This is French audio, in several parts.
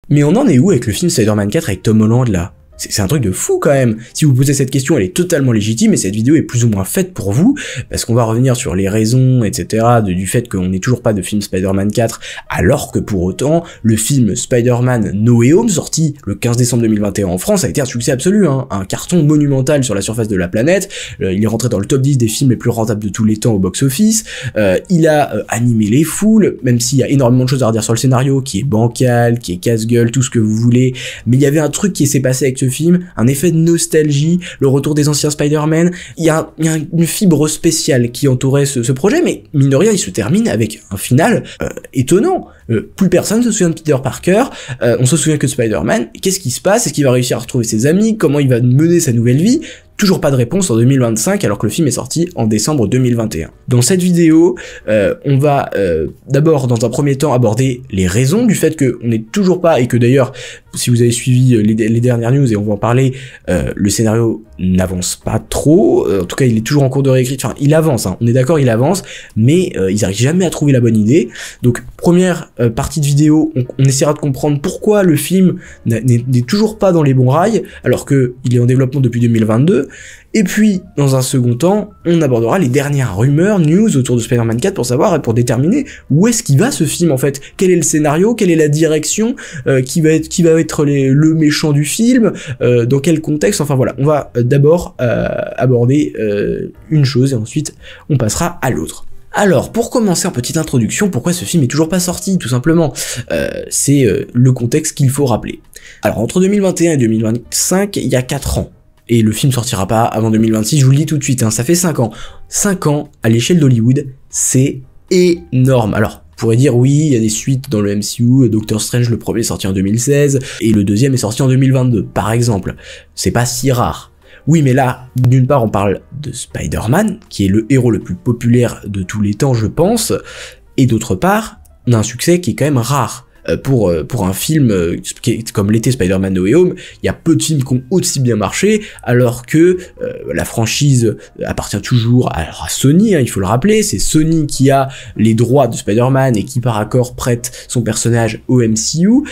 Mais on en est où avec le film Spider-Man 4 avec Tom Holland là? C'est un truc de fou quand même. Si vous posez cette question, elle est totalement légitime et cette vidéo est plus ou moins faite pour vous, parce qu'on va revenir sur les raisons, etc. du fait qu'on n'ait toujours pas de film Spider-Man 4, alors que pour autant, le film Spider-Man No Way Home, sorti le 15 décembre 2021 en France, a été un succès absolu, hein, un carton monumental sur la surface de la planète. Il est rentré dans le top 10 des films les plus rentables de tous les temps au box-office. Il a animé les foules, même s'il y a énormément de choses à redire sur le scénario, qui est bancal, qui est casse-gueule, tout ce que vous voulez. Mais il y avait un truc qui s'est passé avec ce film, un effet de nostalgie, le retour des anciens Spider-Man. Il y a une fibre spéciale qui entourait ce projet, mais mine de rien, il se termine avec un final étonnant. Plus personne se souvient de Peter Parker, on se souvient que de Spider-Man. Qu'est-ce qui se passe? Est-ce qu'il va réussir à retrouver ses amis? Comment il va mener sa nouvelle vie? Toujours pas de réponse en 2025 alors que le film est sorti en décembre 2021. Dans cette vidéo, on va d'abord dans un premier temps aborder les raisons du fait qu'on n'est toujours pas, et que d'ailleurs si vous avez suivi les dernières news, et on va en parler, le scénario n'avance pas trop, en tout cas il est toujours en cours de réécriture, enfin il avance, hein, on est d'accord, il avance, mais ils arrivent jamais à trouver la bonne idée. Donc première partie de vidéo, on essaiera de comprendre pourquoi le film n'est toujours pas dans les bons rails alors que il est en développement depuis 2022. Et puis, dans un second temps, on abordera les dernières rumeurs, news autour de Spider-Man 4 pour savoir et pour déterminer où est-ce qu'il va ce film en fait. Quel est le scénario, quelle est la direction, qui va être le méchant du film, dans quel contexte, enfin voilà. On va d'abord aborder une chose et ensuite on passera à l'autre. Alors, pour commencer en petite introduction, pourquoi ce film est toujours pas sorti, tout simplement, c'est le contexte qu'il faut rappeler. Alors, entre 2021 et 2025, il y a 4 ans. Et le film sortira pas avant 2026, je vous le dis tout de suite, hein, ça fait 5 ans. 5 ans, à l'échelle d'Hollywood, c'est énorme. Alors, on pourrait dire oui, il y a des suites dans le MCU, Doctor Strange, le premier est sorti en 2016, et le deuxième est sorti en 2022, par exemple. C'est pas si rare. Oui, mais là, d'une part, on parle de Spider-Man, qui est le héros le plus populaire de tous les temps, je pense, et d'autre part, on a un succès qui est quand même rare. Pour un film comme l'était Spider-Man No Way Home, il y a peu de films qui ont aussi bien marché, alors que la franchise appartient toujours à Sony, hein, il faut le rappeler, c'est Sony qui a les droits de Spider-Man et qui par accord prête son personnage au MCU,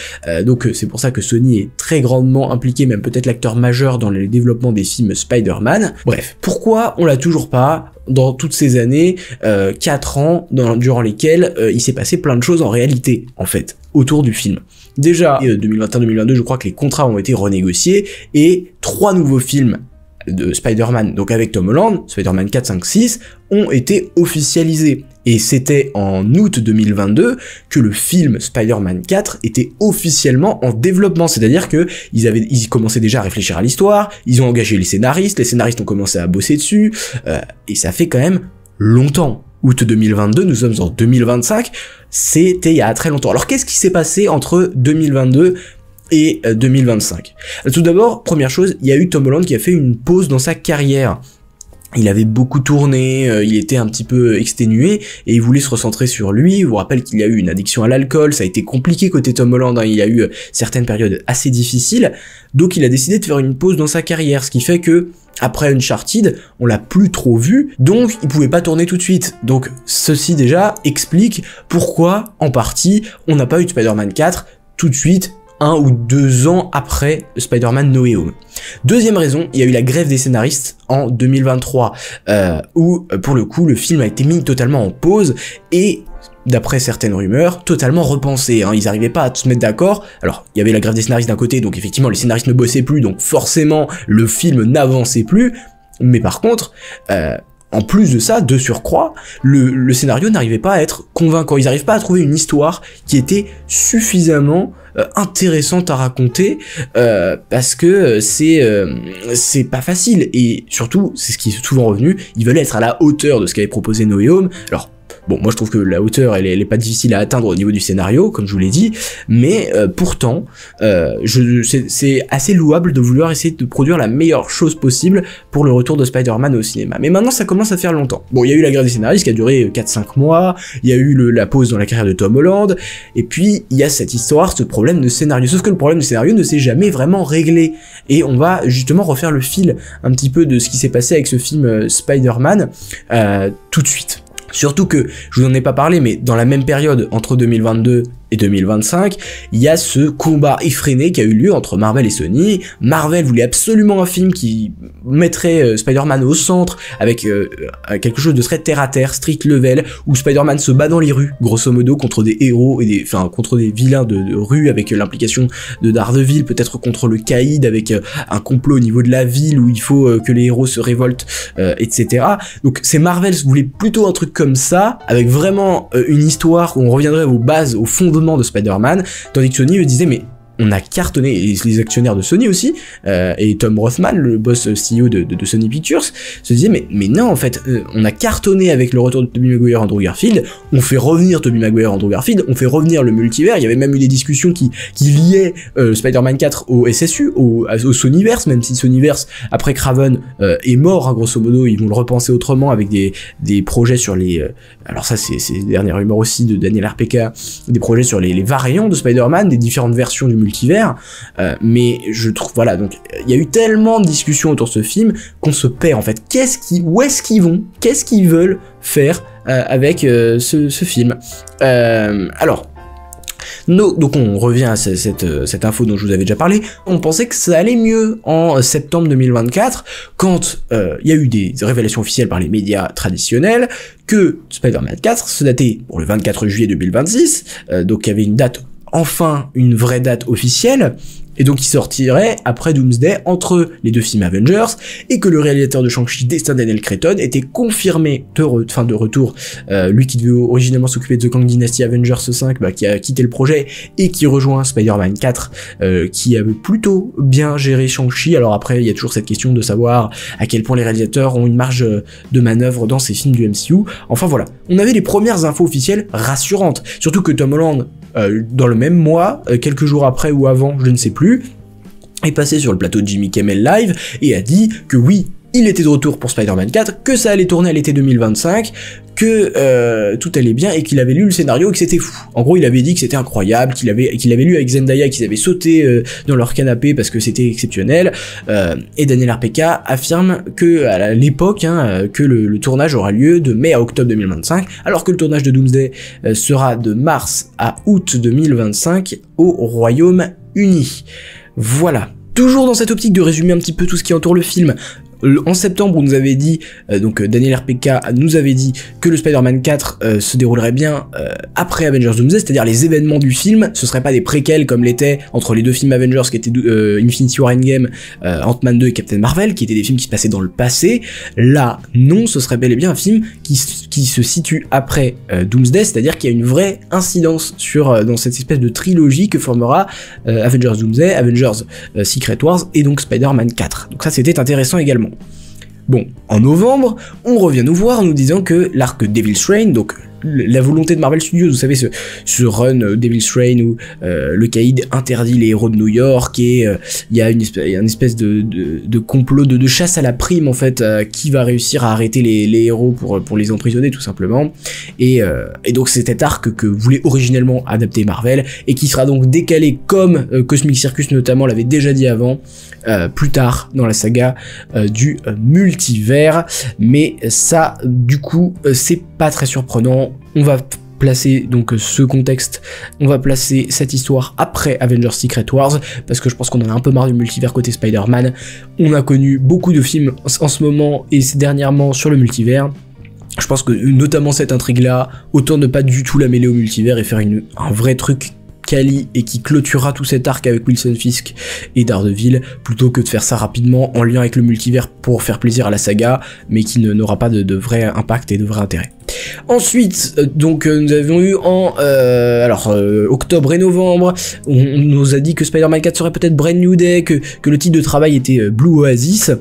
donc c'est pour ça que Sony est très grandement impliqué, même peut-être l'acteur majeur dans le développement des films Spider-Man. Bref, pourquoi on l'a toujours pas dans toutes ces années, 4 ans durant lesquels il s'est passé plein de choses en réalité, en fait, autour du film. Déjà, 2021-2022, je crois que les contrats ont été renégociés, et 3 nouveaux films de Spider-Man, donc avec Tom Holland, Spider-Man 4, 5, 6, ont été officialisés. Et c'était en août 2022 que le film Spider-Man 4 était officiellement en développement, c'est-à-dire que ils commençaient déjà à réfléchir à l'histoire, ils ont engagé les scénaristes ont commencé à bosser dessus, et ça fait quand même longtemps. Août 2022, nous sommes en 2025, c'était il y a très longtemps. Alors qu'est-ce qui s'est passé entre 2022 et 2025? Tout d'abord, première chose, il y a eu Tom Holland qui a fait une pause dans sa carrière. Il avait beaucoup tourné, il était un petit peu exténué, et il voulait se recentrer sur lui. Je vous rappelle qu'il y a eu une addiction à l'alcool, ça a été compliqué côté Tom Holland, hein, il y a eu certaines périodes assez difficiles, donc il a décidé de faire une pause dans sa carrière, ce qui fait que, après Uncharted, on l'a plus trop vu, donc il pouvait pas tourner tout de suite. Donc ceci déjà explique pourquoi, en partie, on n'a pas eu de Spider-Man 4 tout de suite, 1 ou 2 ans après Spider-Man No Way Home. Deuxième raison, il y a eu la grève des scénaristes en 2023, où pour le coup le film a été mis totalement en pause et, d'après certaines rumeurs, totalement repensé, hein. Ils n'arrivaient pas à se mettre d'accord. Alors, il y avait la grève des scénaristes d'un côté, donc effectivement les scénaristes ne bossaient plus, donc forcément le film n'avançait plus, mais par contre, en plus de ça, de surcroît, le scénario n'arrivait pas à être convaincant, ils n'arrivent pas à trouver une histoire qui était suffisamment intéressante à raconter, parce que c'est pas facile, et surtout, c'est ce qui est souvent revenu, ils veulent être à la hauteur de ce qu'avait proposé No Way Home. Alors, bon, moi je trouve que la hauteur, elle est pas difficile à atteindre au niveau du scénario, comme je vous l'ai dit, mais pourtant, c'est assez louable de vouloir essayer de produire la meilleure chose possible pour le retour de Spider-Man au cinéma. Mais maintenant, ça commence à faire longtemps. Bon, il y a eu la grève des scénaristes qui a duré 4-5 mois, il y a eu la pause dans la carrière de Tom Holland, et puis il y a cette histoire, ce problème de scénario. Sauf que le problème de scénario ne s'est jamais vraiment réglé, et on va justement refaire le fil un petit peu de ce qui s'est passé avec ce film Spider-Man tout de suite. Surtout que, je vous en ai pas parlé, mais dans la même période, entre 2022 et 2025, il y a ce combat effréné qui a eu lieu entre Marvel et Sony. Marvel voulait absolument un film qui mettrait Spider-Man au centre, avec quelque chose de très terre-à-terre, street level, où Spider-Man se bat dans les rues, grosso modo, contre des héros, contre des vilains de rue, avec l'implication de Daredevil, peut-être contre le Caïd, avec un complot au niveau de la ville, où il faut que les héros se révoltent, etc. Donc c'est Marvel voulait plutôt un truc comme ça, avec vraiment une histoire où on reviendrait aux bases, au fondement de Spider-Man, tandis que Sony disait mais on a cartonné, et les actionnaires de Sony aussi, et Tom Rothman, le boss CEO de Sony Pictures, se disait mais non en fait, on a cartonné avec le retour de Tobey Maguire, Andrew Garfield, on fait revenir Tobey Maguire, Andrew Garfield, on fait revenir le multivers. Il y avait même eu des discussions qui liaient Spider-Man 4 au SSU, au Sonyverse, même si Sonyverse après Kraven est mort, hein, grosso modo, ils vont le repenser autrement avec des projets sur les alors ça c'est les dernières rumeurs aussi de Daniel RPK, des projets sur les variants de Spider-Man, des différentes versions du multivers, mais je trouve, voilà, donc il y a eu tellement de discussions autour de ce film qu'on se perd en fait. Où est-ce qu'ils vont, qu'est-ce qu'ils veulent faire avec ce film. Alors donc on revient à cette info dont je vous avais déjà parlé. On pensait que ça allait mieux en septembre 2024 quand il y a eu des révélations officielles par les médias traditionnels que Spider-Man 4 se datait pour le 24 juillet 2026, donc il y avait une date, enfin une vraie date officielle, et donc il sortirait après Doomsday entre les deux films Avengers, et que le réalisateur de Shang-Chi, Destin Daniel Cretton, était confirmé de retour, lui qui devait originellement s'occuper de The Kang Dynasty Avengers 5, qui a quitté le projet, et qui rejoint Spider-Man 4, qui avait plutôt bien géré Shang-Chi. Alors après, il y a toujours cette question de savoir à quel point les réalisateurs ont une marge de manœuvre dans ces films du MCU. Enfin voilà, on avait les premières infos officielles rassurantes, surtout que Tom Holland, dans le même mois, quelques jours après ou avant, je ne sais plus, est passé sur le plateau de Jimmy Kimmel Live et a dit que oui, il était de retour pour Spider-Man 4, que ça allait tourner à l'été 2025, que tout allait bien et qu'il avait lu le scénario et que c'était fou. En gros, il avait dit que c'était incroyable, qu'il avait lu avec Zendaya, qu'ils avaient sauté dans leur canapé parce que c'était exceptionnel. Et Daniel RPK affirme que à l'époque, que le tournage aura lieu de mai à octobre 2025, alors que le tournage de Doomsday sera de mars à août 2025 au Royaume-Uni. Voilà. Toujours dans cette optique de résumer un petit peu tout ce qui entoure le film, en septembre, on nous avait dit, Daniel RPK nous avait dit que le Spider-Man 4 se déroulerait bien après Avengers Doomsday, c'est-à-dire les événements du film, ce serait pas des préquels comme l'était entre les deux films Avengers qui étaient Infinity War Endgame, Ant-Man 2 et Captain Marvel, qui étaient des films qui se passaient dans le passé. Là, non, ce serait bel et bien un film qui se situe après Doomsday, c'est-à-dire qu'il y a une vraie incidence dans cette espèce de trilogie que formera Avengers Doomsday, Avengers Secret Wars et donc Spider-Man 4. Donc ça, c'était intéressant également. Bon, en novembre, on revient nous voir en nous disant que l'arc Devil's Reign, donc la volonté de Marvel Studios, vous savez, ce run Devil's Reign où le Caïd interdit les héros de New York et il y a une espèce de complot de chasse à la prime en fait, qui va réussir à arrêter les héros pour les emprisonner tout simplement, et donc c'est cet arc que voulait originellement adapter Marvel et qui sera donc décalé comme Cosmic Circus notamment l'avait déjà dit avant, plus tard dans la saga du multivers. Mais ça du coup c'est pas très surprenant. On va placer donc ce contexte, on va placer cette histoire après Avengers Secret Wars, parce que je pense qu'on en a un peu marre du multivers côté Spider-Man. On a connu beaucoup de films en ce moment et dernièrement sur le multivers. Je pense que notamment cette intrigue-là, autant ne pas du tout la mêler au multivers et faire un vrai truc quali et qui clôturera tout cet arc avec Wilson Fisk et Daredevil, plutôt que de faire ça rapidement en lien avec le multivers pour faire plaisir à la saga, mais qui n'aura pas de vrai impact et de vrai intérêt. Ensuite, donc nous avons eu en octobre et novembre, on nous a dit que Spider-Man 4 serait peut-être Brand New Day, que le titre de travail était Blue Oasis.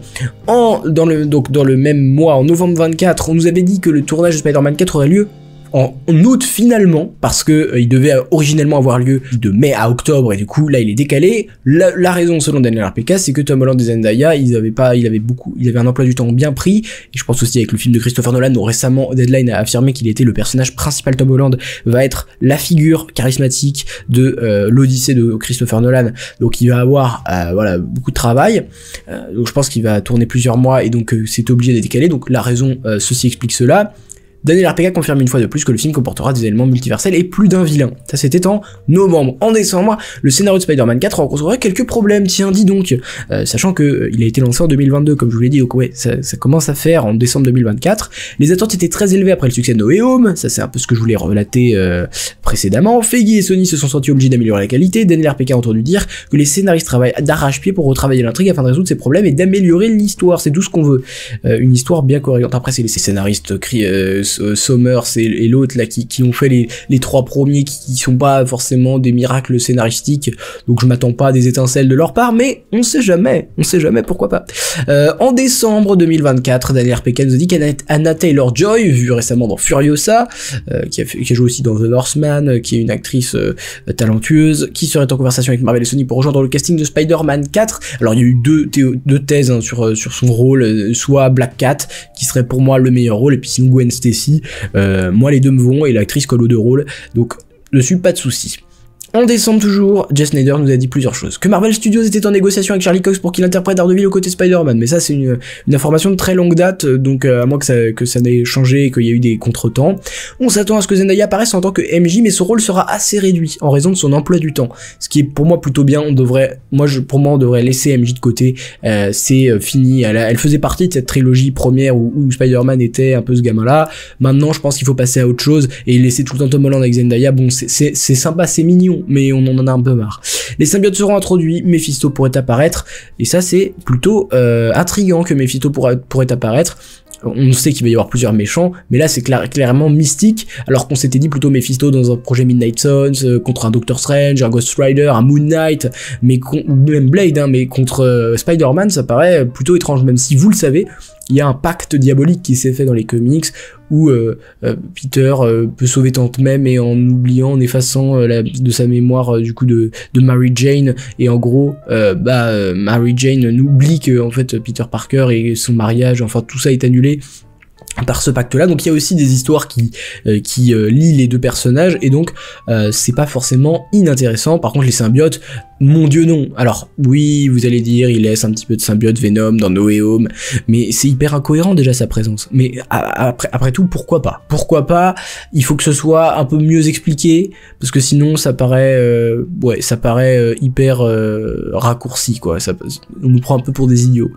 Dans le même mois, en novembre 24, on nous avait dit que le tournage de Spider-Man 4 aurait lieu en août finalement, parce que il devait originellement avoir lieu de mai à octobre et du coup là il est décalé. La raison selon Daniel RPK, c'est que Tom Holland et Zendaya, il avait un emploi du temps bien pris, et je pense aussi avec le film de Christopher Nolan dont récemment Deadline a affirmé qu'il était le personnage principal. Tom Holland va être la figure charismatique de l'Odyssée de Christopher Nolan, donc il va avoir beaucoup de travail, donc je pense qu'il va tourner plusieurs mois et donc c'est obligé d'être décalé, donc la raison ceci explique cela. Daniel RPK confirme une fois de plus que le film comportera des éléments multiversels et plus d'un vilain. Ça c'était en novembre. En décembre, le scénario de Spider-Man 4 rencontrerait quelques problèmes, tiens dis donc, sachant que il a été lancé en 2022 comme je vous l'ai dit, donc ouais, ça commence à faire en décembre 2024. Les attentes étaient très élevées après le succès de No Way Home, ça c'est un peu ce que je voulais relater précédemment. Feige et Sony se sont sentis obligés d'améliorer la qualité. Daniel RPK a entendu dire que les scénaristes travaillent d'arrache-pied pour retravailler l'intrigue afin de résoudre ces problèmes et d'améliorer l'histoire, c'est tout ce qu'on veut. Une histoire bien cohérente. Après c'est les scénaristes Sommers et l'autre là qui ont fait les trois premiers qui sont pas forcément des miracles scénaristiques, donc je m'attends pas à des étincelles de leur part, mais on sait jamais, pourquoi pas. En décembre 2024, Daniel RPK nous a dit qu'Anna Taylor-Joy, vue récemment dans Furiosa, qui a joué aussi dans The Northman, qui est une actrice talentueuse, qui serait en conversation avec Marvel et Sony pour rejoindre le casting de Spider-Man 4. Alors il y a eu deux thèses hein, sur son rôle, soit Black Cat, qui serait pour moi le meilleur rôle, et puis sinon Gwen Stacy. Moi les deux me vont, et l'actrice colle aux deux rôles, donc dessus pas de soucis. En décembre toujours, Jeff Snyder nous a dit plusieurs choses. Que Marvel Studios était en négociation avec Charlie Cox pour qu'il interprète Daredevil aux côtés de Spider-Man, mais ça c'est une information de très longue date, donc à moins que ça n'ait changé et qu'il y a eu des contretemps. On s'attend à ce que Zendaya apparaisse en tant que MJ, mais son rôle sera assez réduit en raison de son emploi du temps. Ce qui est pour moi plutôt bien, on devrait laisser MJ de côté, c'est fini, elle faisait partie de cette trilogie première où Spider-Man était un peu ce gamin-là. Maintenant je pense qu'il faut passer à autre chose et laisser tout le temps Tom Holland avec Zendaya, bon c'est sympa, c'est mignon, mais on en a un peu marre. Les symbiotes seront introduits, Mephisto pourrait apparaître, et ça c'est plutôt intriguant que Mephisto pourrait apparaître. On sait qu'il va y avoir plusieurs méchants, mais là c'est clairement mystique, alors qu'on s'était dit plutôt Mephisto dans un projet Midnight Suns, contre un Doctor Strange, un Ghost Rider, un Moon Knight, ou même Blade, hein, mais contre Spider-Man ça paraît plutôt étrange, même si vous le savez, il y a un pacte diabolique qui s'est fait dans les comics où Peter peut sauver Tante May, mais en oubliant, en effaçant de sa mémoire du coup de Mary Jane, et en gros Mary Jane n'oublie que en fait Peter Parker et son mariage, enfin tout ça est annulé par ce pacte-là. Donc il y a aussi des histoires qui lient les deux personnages, et donc c'est pas forcément inintéressant. Par contre les symbiotes, mon dieu non. Alors oui, vous allez dire, il laisse un petit peu de symbiote Venom dans No Way Home, mais c'est hyper incohérent déjà sa présence. Mais après tout, pourquoi pas, il faut que ce soit un peu mieux expliqué, parce que sinon ça paraît hyper raccourci quoi, on nous prend un peu pour des idiots.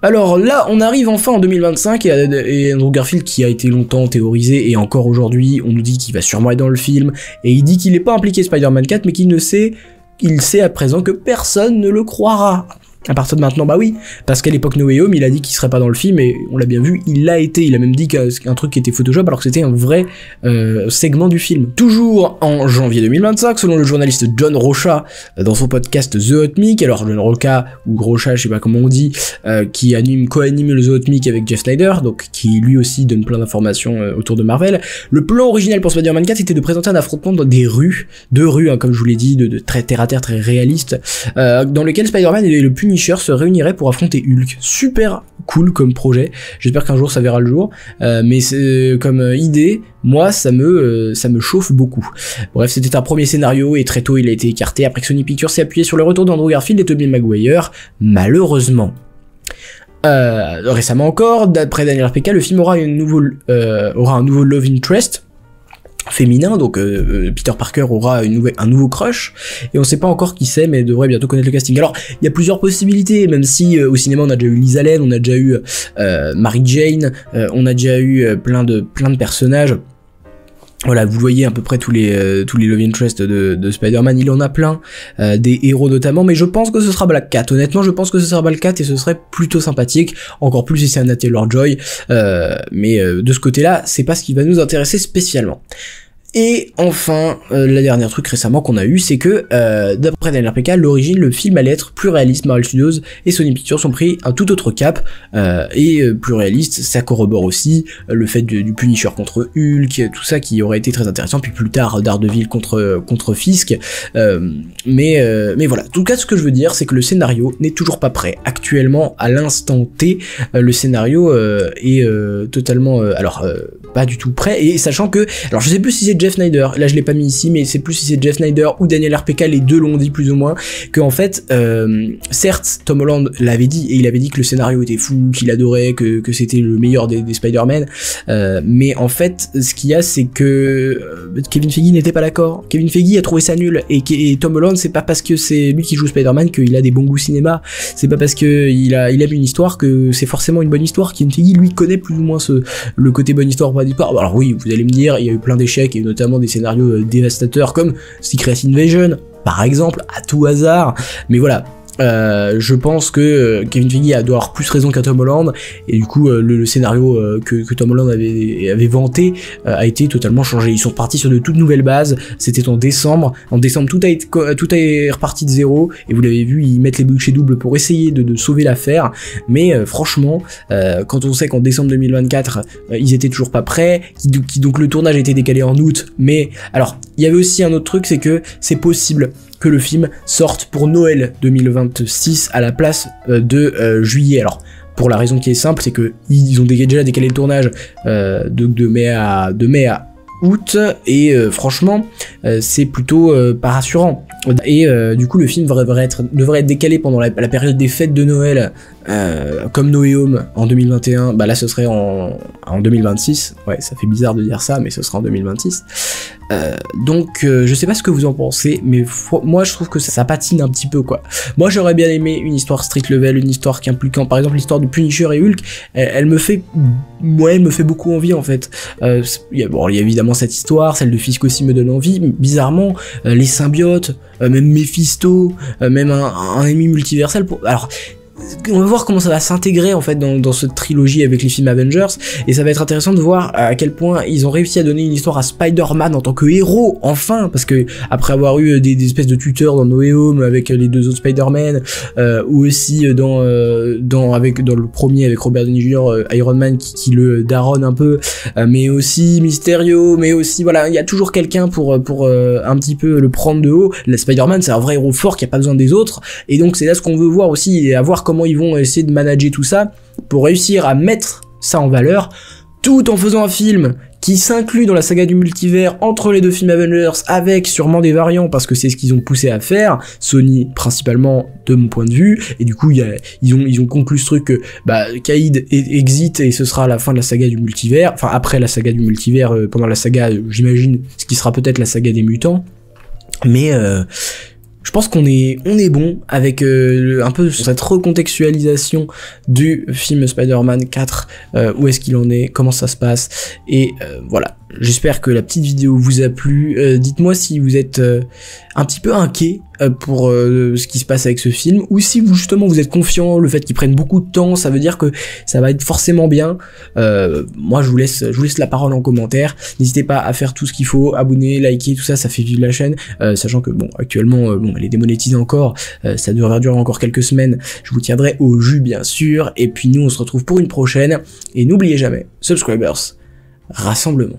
Alors là, on arrive enfin en 2025 et Andrew Garfield, qui a été longtemps théorisé, et encore aujourd'hui, on nous dit qu'il va sûrement être dans le film, et il dit qu'il n'est pas impliqué Spider-Man 4, mais qu'il sait à présent que personne ne le croira. À partir de maintenant, bah oui, parce qu'à l'époque No Way Home, il a dit qu'il serait pas dans le film, et on l'a bien vu, il l'a été. Il a même dit qu'un truc qui était Photoshop, alors que c'était un vrai segment du film. Toujours en janvier 2025, selon le journaliste John Rocha, dans son podcast The Hot Mic, alors John Rocha, ou Rocha, je sais pas comment on dit, qui co-anime le The Hot Mic avec Jeff Snyder, donc qui lui aussi donne plein d'informations autour de Marvel. Le plan original pour Spider-Man 4 était de présenter un affrontement dans deux rues, hein, comme je vous l'ai dit, de très terre-à-terre, très réaliste, dans lequel Spider-Man et le Punisher se réuniraient pour affronter Hulk. Super cool comme projet, j'espère qu'un jour ça verra le jour, mais comme idée, moi ça me chauffe beaucoup. Bref, c'était un premier scénario, et très tôt il a été écarté après que Sony Pictures s'est appuyé sur le retour d'Andrew Garfield et Tobey Maguire, malheureusement. Récemment encore, d'après Daniel RPK, le film aura un nouveau love interest féminin, donc Peter Parker aura un nouveau crush, et on sait pas encore qui c'est, mais devrait bientôt connaître le casting. Alors il y a plusieurs possibilités, même si au cinéma on a déjà eu Liz Allen, on a déjà eu Mary Jane, on a déjà eu plein de personnages. Voilà, vous voyez à peu près tous les love interest de Spider-Man, il en a plein, des héros notamment, mais je pense que ce sera Black Cat. Honnêtement, je pense que ce sera Black Cat, et ce serait plutôt sympathique, encore plus si c'est Anna Taylor-Joy, mais de ce côté-là, c'est pas ce qui va nous intéresser spécialement. Et enfin, la dernière truc récemment qu'on a eu, c'est que, d'après Daniel RPK, l'origine, le film allait être plus réaliste. Marvel Studios et Sony Pictures ont pris un tout autre cap, et plus réaliste. Ça corrobore aussi le fait du Punisher contre Hulk, tout ça qui aurait été très intéressant, puis plus tard Daredevil contre Fisk, mais voilà. En tout cas, ce que je veux dire, c'est que le scénario n'est toujours pas prêt. Actuellement, à l'instant T, le scénario est totalement, pas du tout prêt, et sachant que, alors je sais plus si c'est Jeff Snyder, là je l'ai pas mis ici, mais c'est plus si c'est Jeff Snyder ou Daniel RPK, les deux l'ont dit plus ou moins, que en fait, certes, Tom Holland l'avait dit, et il avait dit que le scénario était fou, qu'il adorait, que c'était le meilleur des Spider-Man, mais en fait, ce qu'il y a, c'est que Kevin Feige n'était pas d'accord. Kevin Feige a trouvé ça nul, et Tom Holland, c'est pas parce que c'est lui qui joue Spider-Man qu'il a des bons goûts cinéma, c'est pas parce que il aime une histoire que c'est forcément une bonne histoire. Kevin Feige, lui, connaît plus ou moins le côté bonne histoire, pas d'histoire. Alors oui, vous allez me dire, il y a eu plein d'échecs, et notamment des scénarios dévastateurs, comme Secret Invasion, par exemple, à tout hasard, mais voilà. Je pense que Kevin Feige doit avoir plus raison qu'à Tom Holland, et du coup le scénario que Tom Holland avait vanté a été totalement changé. Ils sont repartis sur de toutes nouvelles bases. C'était en décembre tout a reparti de zéro, et vous l'avez vu, ils mettent les bouchées doubles pour essayer de sauver l'affaire, mais franchement quand on sait qu'en décembre 2024 ils étaient toujours pas prêts, donc le tournage a été décalé en août, mais alors il y avait aussi un autre truc, c'est que c'est possible que le film sorte pour Noël 2026 à la place de juillet. Alors pour la raison qui est simple, c'est que ils ont déjà décalé le tournage de mai à août, et franchement c'est plutôt pas rassurant, et du coup le film devrait être décalé pendant la période des fêtes de Noël, comme No Way Home en 2021, bah là ce serait en 2026, ouais ça fait bizarre de dire ça, mais ce sera en 2026. Donc je sais pas ce que vous en pensez, mais moi je trouve que ça patine un petit peu quoi. Moi j'aurais bien aimé une histoire street level, une histoire qui impliquant par exemple l'histoire de Punisher et Hulk, elle me fait beaucoup envie en fait. Il y a évidemment cette histoire, celle de Fisk aussi me donne envie, mais bizarrement les symbiotes, même Mephisto, même un ennemi multiversel, alors on va voir comment ça va s'intégrer en fait dans cette trilogie avec les films Avengers, et ça va être intéressant de voir à quel point ils ont réussi à donner une histoire à Spider-Man en tant que héros, enfin, parce que après avoir eu des espèces de tuteurs dans No Way Home avec les deux autres Spider-Man, ou aussi dans le premier avec Robert Downey Jr., Iron Man qui le daronne un peu, mais aussi Mysterio, mais aussi voilà, il y a toujours quelqu'un pour un petit peu le prendre de haut. Le Spider-Man c'est un vrai héros fort qui a pas besoin des autres, et donc c'est là ce qu'on veut voir aussi, et à voir comment ils vont essayer de manager tout ça pour réussir à mettre ça en valeur, tout en faisant un film qui s'inclut dans la saga du multivers entre les deux films Avengers, avec sûrement des variants, parce que c'est ce qu'ils ont poussé à faire, Sony principalement de mon point de vue, et du coup ils ont conclu ce truc que Caïd exit, et ce sera à la fin de la saga du multivers, enfin après la saga du multivers, pendant la saga, j'imagine, ce qui sera peut-être la saga des mutants, mais je pense qu'on est bon avec un peu cette recontextualisation du film Spider-Man 4, où est-ce qu'il en est, comment ça se passe, et voilà. J'espère que la petite vidéo vous a plu. Dites-moi si vous êtes un petit peu inquiet pour ce qui se passe avec ce film, ou si vous justement vous êtes confiant, le fait qu'il prenne beaucoup de temps, ça veut dire que ça va être forcément bien. Moi je vous laisse la parole en commentaire. N'hésitez pas à faire tout ce qu'il faut, abonner, liker, tout ça, ça fait vivre la chaîne, sachant que bon actuellement elle est démonétisée encore, ça devrait durer encore quelques semaines, je vous tiendrai au jus bien sûr, et puis nous on se retrouve pour une prochaine, et n'oubliez jamais, subscribers, rassemblement.